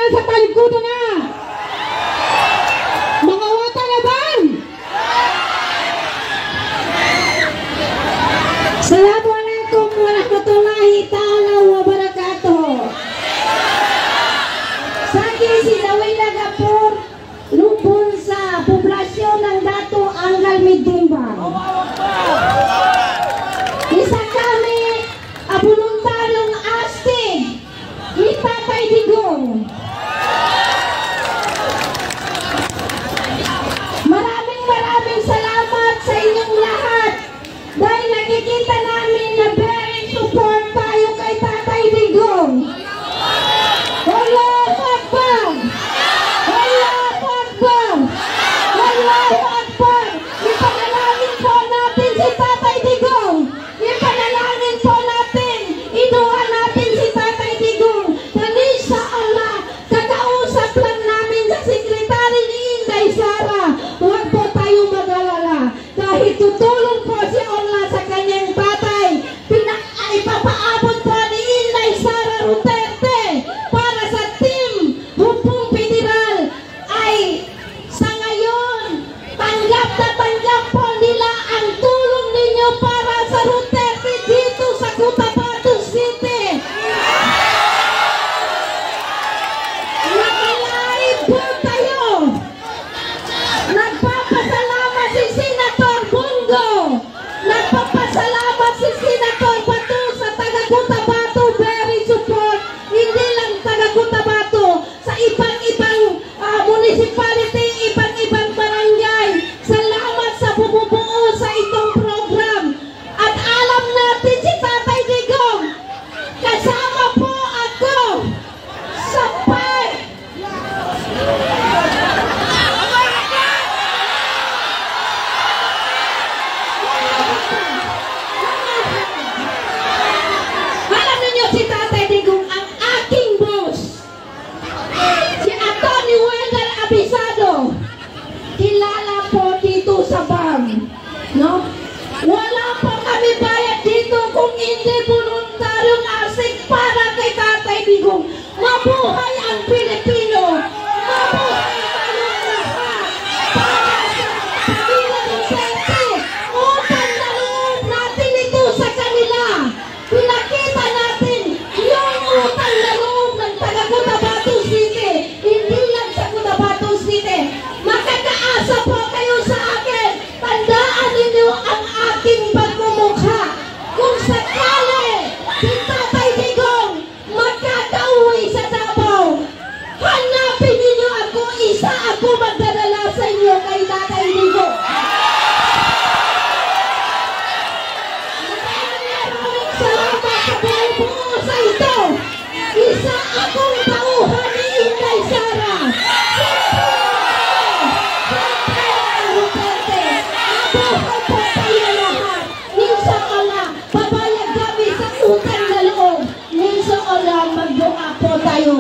dyan sa talikuto na. Mga wata na ban. Assalamualaikum warahmatullahi ta'ala wabarakatuh. Saya si Zawila Gapur, lupon sa poblasyon ng Dato Anggal Midimban. Isa kami voluntaryong astig ni Tatay Digong. Maraming salamat sa inyong lahat dahil nakikita namin na very support tayo kay Tatay Digong. Allahu Akbar! Allahu Akbar! Allahu Akbar! Ipanalangin po natin si Tatay Digong. Ipanalangin po natin. Inuha natin si Tatay Digong. Dali sa Allah, kakausap lang namin sa sekretary ni Inday Sara. Huwag po tayo mag-alala. Dahil tutulong po si Allah sa kanyang tatay. Ipapaabot po ni Inday Sara Duterte para sa team Hupong Federal ay sa ngayon tanggap na tanggap po nila ang tulong ninyo para sa Duterte dito sa Cotabato City. Nakalaib po tayo. Nagpapasalamat si Senator Bongo. Nagpapasalamat si Senator Bato sa taga Cotabato. Very support. Hindi lang taga Cotabato. Sa ibang-ibang municipality, ibang-ibang barangay. Salamat sa bumubuo sa itong program. At alam natin si Tatay Digong. Kasama po ako sa alam ninyo si Tatay Digong ang aking boss. Si Atty. Wendell Abisado. Kilala po dito sa BAM. No? Wala po kami bayad dito kung hindi voluntaryong asik para kay Tatay Digong. Mabuhay ang Pilipino. Mabuhay tayong lahat. Para sa pamilya ng Duterte. Utang na loob natin ito sa kanila. Pinakita natin yung utang na loob ng taga Cotabato City. Hindi lang sa Cotabato City. Makakaasa po kayo sa akin. Tandaan ninyo ang aking pagmumukha. Kung sakali si Tatay Digong magkakauwi sa Davao, hanapin ninyo ako. Isa ako magdadala sa inyo kay Tatay Digong. Maraming salamat sa buo sa ito. Isa akong tauhan ni Inday Sara. Mabuhay po tayo lahat. Minsan Allah, pabayag kami sa utang na loob. Minsan Allah, magdua po tayo.